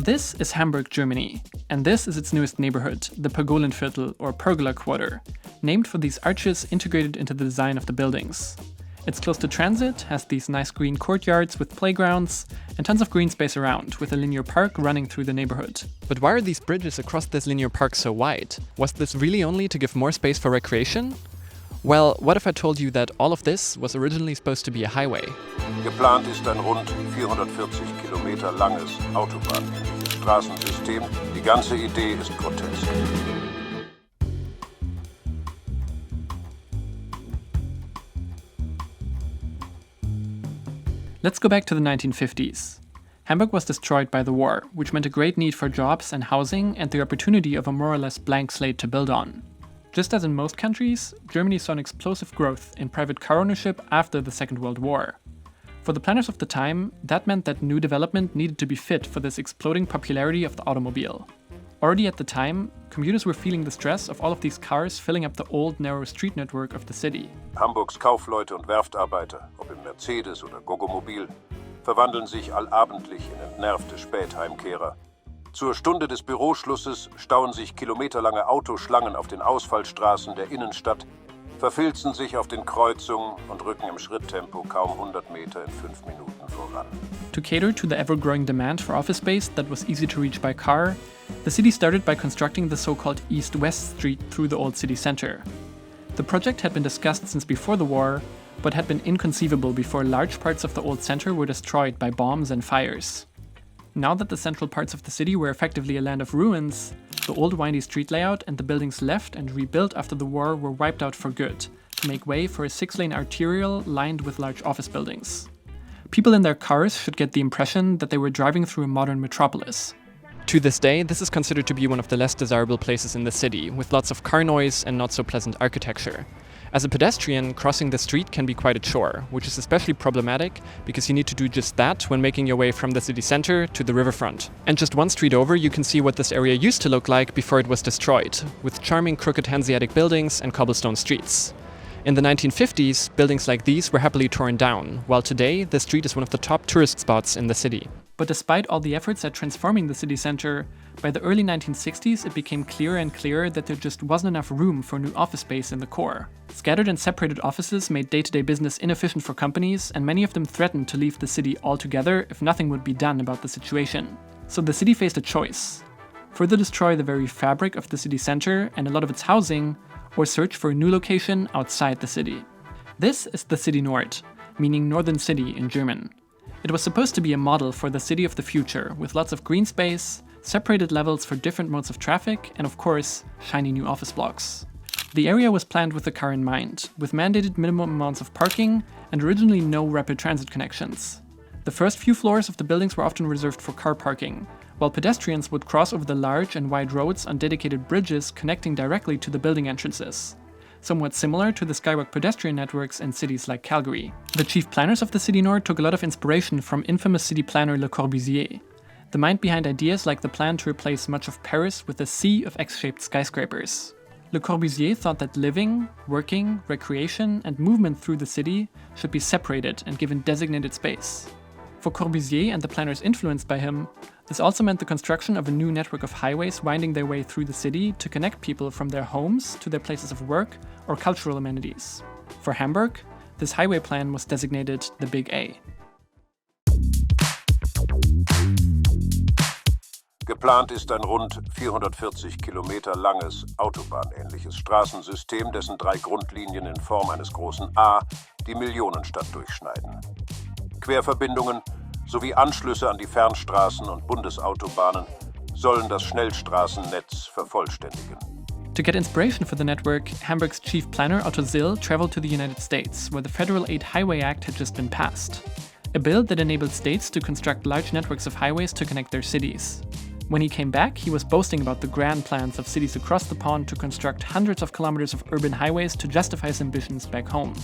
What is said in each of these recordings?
This is Hamburg, Germany, and this is its newest neighborhood, the Pergolenviertel or Pergola Quarter, named for these arches integrated into the design of the buildings. It's close to transit, has these nice green courtyards with playgrounds, and tons of green space around, with a linear park running through the neighborhood. But why are these bridges across this linear park so wide? Was this really only to give more space for recreation? Well, what if I told you that all of this was originally supposed to be a highway? Geplant ist ein rund 440 Kilometer langes autobahnähnliches Straßensystem. Die ganze Idee ist grotesk. Let's go back to the 1950s. Hamburg was destroyed by the war, which meant a great need for jobs and housing and the opportunity of a more or less blank slate to build on. Just as in most countries, Germany saw an explosive growth in private car ownership after the Second World War. For the planners of the time, that meant that new development needed to be fit for this exploding popularity of the automobile. Already at the time, commuters were feeling the stress of all of these cars filling up the old, narrow street network of the city. Hamburgs Kaufleute und Werftarbeiter, ob im Mercedes oder Gogomobil, verwandeln sich allabendlich in entnervte Spätheimkehrer. Zur Stunde des Büroschlusses stauen sich kilometerlange Autoschlangen auf den Ausfallstraßen der Innenstadt, verfilzen sich auf den Kreuzungen und rücken im Schritttempo kaum 100 Meter in 5 Minuten voran. To cater to the ever-growing demand for office space that was easy to reach by car, the city started by constructing the so-called East-West Street through the old city center. The project had been discussed since before the war, but had been inconceivable before large parts of the old center were destroyed by bombs and fires. Now that the central parts of the city were effectively a land of ruins, the old windy street layout and the buildings left and rebuilt after the war were wiped out for good, to make way for a 6-lane arterial lined with large office buildings. People in their cars should get the impression that they were driving through a modern metropolis. To this day, this is considered to be one of the less desirable places in the city, with lots of car noise and not so pleasant architecture. As a pedestrian, crossing the street can be quite a chore, which is especially problematic because you need to do just that when making your way from the city center to the riverfront. And just one street over, you can see what this area used to look like before it was destroyed, with charming crooked Hanseatic buildings and cobblestone streets. In the 1950s, buildings like these were happily torn down, while today the street is one of the top tourist spots in the city. But despite all the efforts at transforming the city center, by the early 1960s it became clearer and clearer that there just wasn't enough room for new office space in the core. Scattered and separated offices made day-to-day business inefficient for companies, and many of them threatened to leave the city altogether if nothing would be done about the situation. So the city faced a choice: further destroy the very fabric of the city center and a lot of its housing, or search for a new location outside the city. This is the City Nord, meaning Northern City in German. It was supposed to be a model for the city of the future, with lots of green space, separated levels for different modes of traffic, and of course, shiny new office blocks. The area was planned with the car in mind, with mandated minimum amounts of parking and originally no rapid transit connections. The first few floors of the buildings were often reserved for car parking, while pedestrians would cross over the large and wide roads on dedicated bridges connecting directly to the building entrances, somewhat similar to the skywalk pedestrian networks in cities like Calgary. The chief planners of the City Nord took a lot of inspiration from infamous city planner Le Corbusier, the mind behind ideas like the plan to replace much of Paris with a sea of X-shaped skyscrapers. Le Corbusier thought that living, working, recreation, and movement through the city should be separated and given designated space. For Corbusier and the planners influenced by him, this also meant the construction of a new network of highways winding their way through the city to connect people from their homes to their places of work or cultural amenities. For Hamburg, this highway plan was designated the Big A. Geplant ist ein rund 440 Kilometer langes autobahnähnliches Straßensystem, dessen 3 Grundlinien in Form eines großen A die Millionenstadt durchschneiden. Querverbindungen sowie Anschlüsse an die Fernstraßen und Bundesautobahnen sollen das Schnellstraßennetz vervollständigen. To get inspiration for the network, Hamburg's chief planner Otto Sill traveled to the United States, where the Federal Aid Highway Act had just been passed, a bill that enabled states to construct large networks of highways to connect their cities. When he came back, he was boasting about the grand plans of cities across the pond to construct hundreds of kilometers of urban highways to justify his ambitions back home.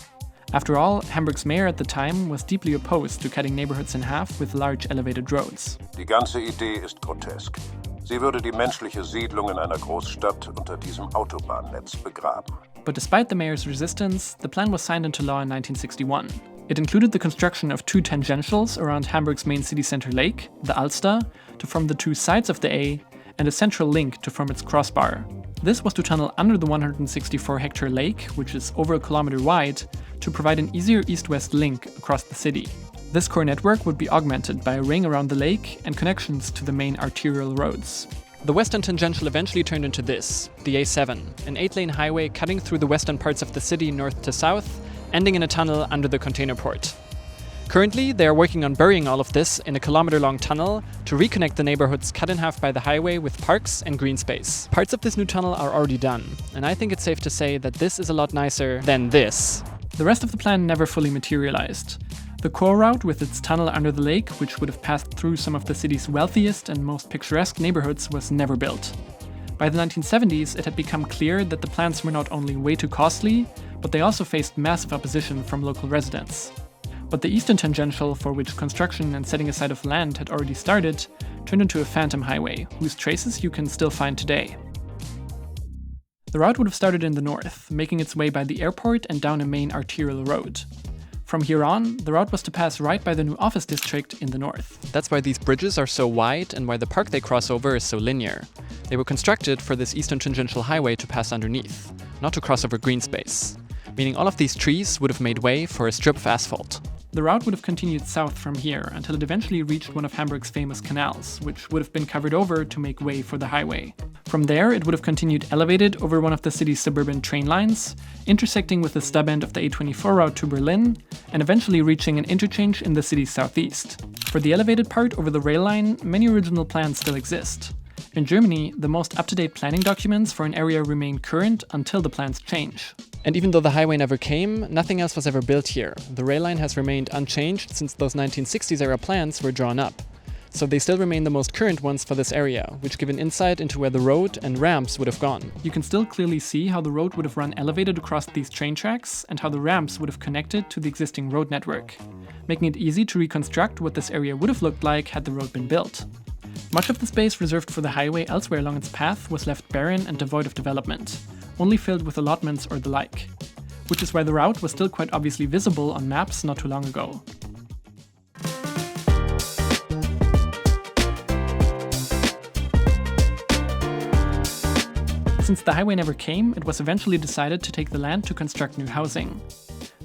After all, Hamburg's mayor at the time was deeply opposed to cutting neighborhoods in half with large elevated roads. Die ganze Idee ist grotesk. Sie würde die menschliche Siedlung in einer Großstadt unter diesem Autobahnnetz begraben. But despite the mayor's resistance, the plan was signed into law in 1961. It included the construction of 2 tangentials around Hamburg's main city center lake, the Alster, to form the 2 sides of the A, and a central link to form its crossbar. This was to tunnel under the 164-hectare lake, which is over a kilometer wide, to provide an easier east-west link across the city. This core network would be augmented by a ring around the lake and connections to the main arterial roads. The western tangential eventually turned into this, the A7, an 8-lane highway cutting through the western parts of the city north to south, ending in a tunnel under the container port. Currently, they are working on burying all of this in a kilometer-long tunnel to reconnect the neighborhoods cut in half by the highway with parks and green space. Parts of this new tunnel are already done, and I think it's safe to say that this is a lot nicer than this. The rest of the plan never fully materialized. The core route with its tunnel under the lake, which would have passed through some of the city's wealthiest and most picturesque neighborhoods, was never built. By the 1970s, it had become clear that the plans were not only way too costly, but they also faced massive opposition from local residents. But the eastern tangential, for which construction and setting aside of land had already started, turned into a phantom highway, whose traces you can still find today. The route would have started in the north, making its way by the airport and down a main arterial road. From here on, the route was to pass right by the new office district in the north. That's why these bridges are so wide and why the park they cross over is so linear. They were constructed for this eastern tangential highway to pass underneath, not to cross over green space, meaning all of these trees would have made way for a strip of asphalt. The route would have continued south from here until it eventually reached one of Hamburg's famous canals, which would have been covered over to make way for the highway. From there, it would have continued elevated over one of the city's suburban train lines, intersecting with the stub end of the A24 route to Berlin, and eventually reaching an interchange in the city's southeast. For the elevated part over the rail line, many original plans still exist. In Germany, the most up-to-date planning documents for an area remain current until the plans change. And even though the highway never came, nothing else was ever built here. The rail line has remained unchanged since those 1960s-era plans were drawn up. So they still remain the most current ones for this area, which give an insight into where the road and ramps would have gone. You can still clearly see how the road would have run elevated across these train tracks and how the ramps would have connected to the existing road network, making it easy to reconstruct what this area would have looked like had the road been built. Much of the space reserved for the highway elsewhere along its path was left barren and devoid of development, only filled with allotments or the like, which is why the route was still quite obviously visible on maps not too long ago. Since the highway never came, it was eventually decided to take the land to construct new housing.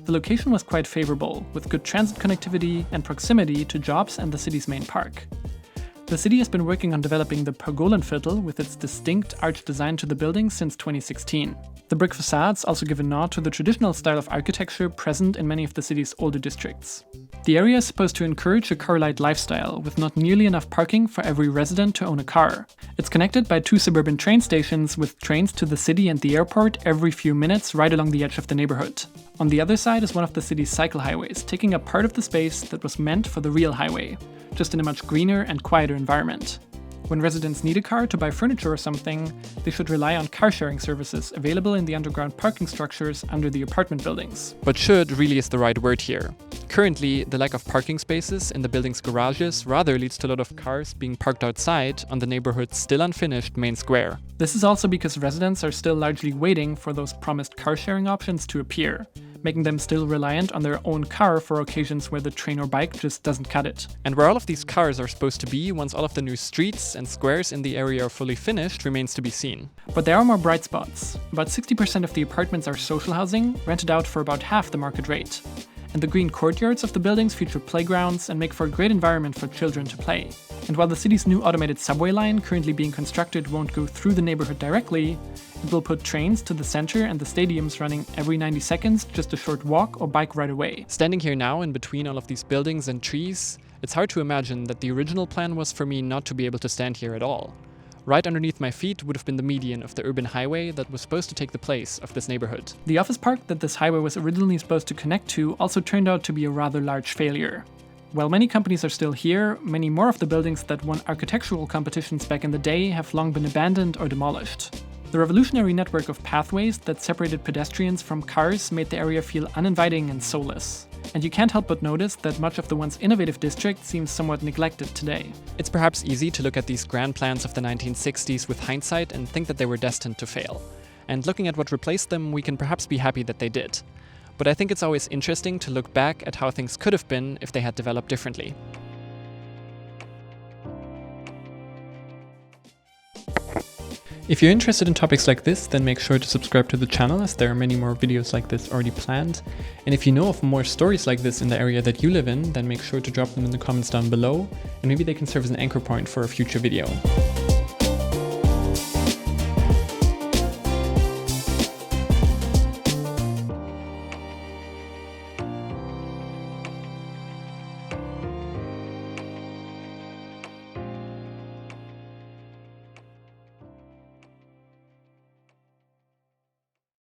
The location was quite favorable, with good transit connectivity and proximity to jobs and the city's main park. The city has been working on developing the Pergolenviertel with its distinct arch design to the buildings since 2016. The brick facades also give a nod to the traditional style of architecture present in many of the city's older districts. The area is supposed to encourage a car-light lifestyle, with not nearly enough parking for every resident to own a car. It's connected by 2 suburban train stations with trains to the city and the airport every few minutes right along the edge of the neighborhood. On the other side is one of the city's cycle highways, taking up part of the space that was meant for the real highway, just in a much greener and quieter environment. When residents need a car to buy furniture or something, they should rely on car-sharing services available in the underground parking structures under the apartment buildings. But should really is the right word here. Currently, the lack of parking spaces in the building's garages rather leads to a lot of cars being parked outside on the neighborhood's still unfinished main square. This is also because residents are still largely waiting for those promised car-sharing options to appear, making them still reliant on their own car for occasions where the train or bike just doesn't cut it. And where all of these cars are supposed to be once all of the new streets and squares in the area are fully finished remains to be seen. But there are more bright spots. About 60% of the apartments are social housing, rented out for about half the market rate. And the green courtyards of the buildings feature playgrounds and make for a great environment for children to play. And while the city's new automated subway line currently being constructed won't go through the neighborhood directly, it will put trains to the center and the stadiums running every 90 seconds, just a short walk or bike ride away. Standing here now in between all of these buildings and trees, it's hard to imagine that the original plan was for me not to be able to stand here at all. Right underneath my feet would have been the median of the urban highway that was supposed to take the place of this neighborhood. The office park that this highway was originally supposed to connect to also turned out to be a rather large failure. While many companies are still here, many more of the buildings that won architectural competitions back in the day have long been abandoned or demolished. The revolutionary network of pathways that separated pedestrians from cars made the area feel uninviting and soulless. And you can't help but notice that much of the once innovative district seems somewhat neglected today. It's perhaps easy to look at these grand plans of the 1960s with hindsight and think that they were destined to fail. And looking at what replaced them, we can perhaps be happy that they did. but I think it's always interesting to look back at how things could have been if they had developed differently. If you're interested in topics like this, then make sure to subscribe to the channel, as there are many more videos like this already planned. And if you know of more stories like this in the area that you live in, then make sure to drop them in the comments down below, and maybe they can serve as an anchor point for a future video.